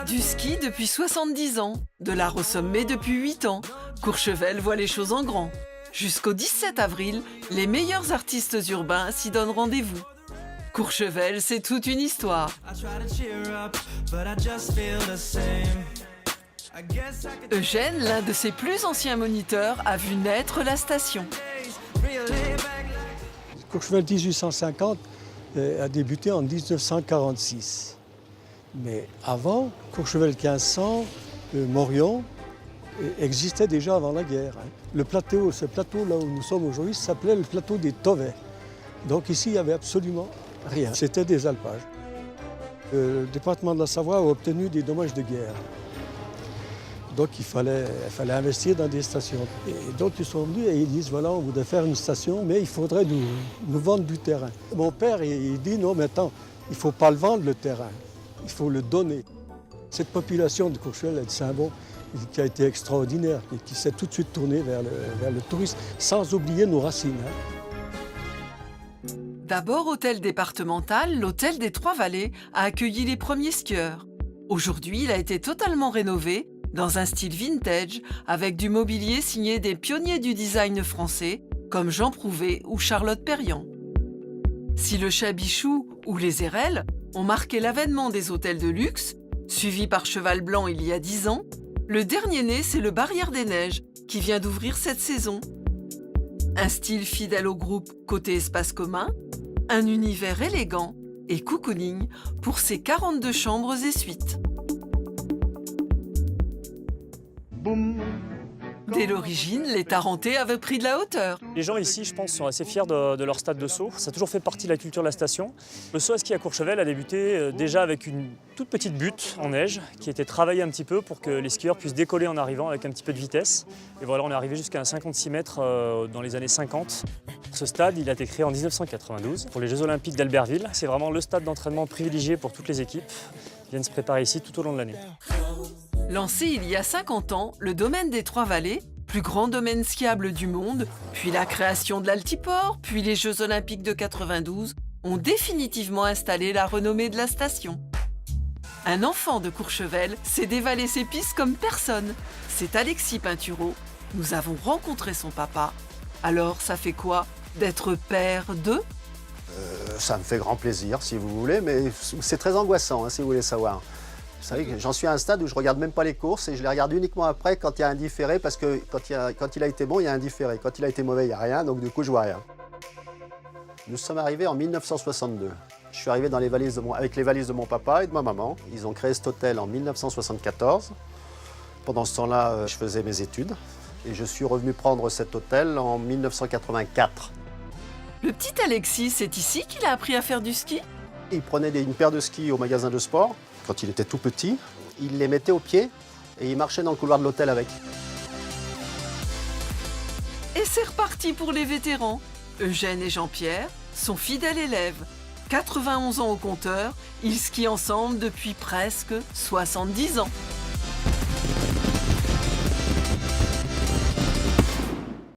Du ski depuis 70 ans, de l'art au sommet depuis 8 ans, Courchevel voit les choses en grand. Jusqu'au 17 avril, les meilleurs artistes urbains s'y donnent rendez-vous. Courchevel, c'est toute une histoire. Eugène, l'un de ses plus anciens moniteurs, a vu naître la station. Courchevel 1850 a débuté en 1946. Mais avant, Courchevel 1500, Morion, existait déjà avant la guerre. Le plateau, ce plateau là où nous sommes aujourd'hui, s'appelait le plateau des Tovets. Donc ici, il n'y avait absolument rien. C'était des alpages. Le département de la Savoie a obtenu des dommages de guerre. Donc il fallait investir dans des stations. Et donc ils sont venus et ils disent, voilà, on voudrait faire une station, mais il faudrait nous vendre du terrain. Mon père, il dit, non, mais attends, il ne faut pas le vendre, le terrain. Il faut le donner. Cette population de Courchevel, c'est un bon qui a été extraordinaire et qui s'est tout de suite tournée vers le tourisme, sans oublier nos racines. D'abord hôtel départemental, l'hôtel des Trois-Vallées a accueilli les premiers skieurs. Aujourd'hui, il a été totalement rénové dans un style vintage avec du mobilier signé des pionniers du design français comme Jean Prouvé ou Charlotte Perriand. Si le Chabichou ou les Érelles ont marqué l'avènement des hôtels de luxe, suivi par Cheval Blanc il y a 10 ans, le dernier né, c'est le Barrière des Neiges, qui vient d'ouvrir cette saison. Un style fidèle au groupe côté espace commun, un univers élégant et cocooning pour ses 42 chambres et suites. Dès l'origine, les Tarentais avaient pris de la hauteur. Les gens ici, je pense, sont assez fiers de leur stade de saut. Ça a toujours fait partie de la culture de la station. Le saut à ski à Courchevel a débuté déjà avec une toute petite butte en neige qui était travaillée un petit peu pour que les skieurs puissent décoller en arrivant avec un petit peu de vitesse. Et voilà, on est arrivé jusqu'à 56 mètres dans les années 50. Ce stade, il a été créé en 1992 pour les Jeux Olympiques d'Albertville. C'est vraiment le stade d'entraînement privilégié pour toutes les équipes qui viennent se préparer ici tout au long de l'année. Lancé il y a 50 ans, le domaine des Trois-Vallées, plus grand domaine skiable du monde, puis la création de l'Altiport, puis les Jeux Olympiques de 92, ont définitivement installé la renommée de la station. Un enfant de Courchevel sait dévaler ses pistes comme personne. C'est Alexis Pinturo. Nous avons rencontré son papa. Alors, ça fait quoi d'être père de? Ça me fait grand plaisir, si vous voulez, mais c'est très angoissant, hein, si vous voulez savoir. Vous savez que j'en suis à un stade où je ne regarde même pas les courses et je les regarde uniquement après quand il y a un différé, parce que quand il a été bon, il y a un différé. Quand il a été mauvais, il n'y a rien, donc du coup, je vois rien. Nous sommes arrivés en 1962. Je suis arrivé dans avec les valises de mon papa et de ma maman. Ils ont créé cet hôtel en 1974. Pendant ce temps-là, je faisais mes études et je suis revenu prendre cet hôtel en 1984. Le petit Alexis, c'est ici qu'il a appris à faire du ski? Il prenait une paire de skis au magasin de sport. Quand il était tout petit, il les mettait au pied et il marchait dans le couloir de l'hôtel avec. Et c'est reparti pour les vétérans. Eugène et Jean-Pierre sont fidèles élèves. 91 ans au compteur, ils skient ensemble depuis presque 70 ans.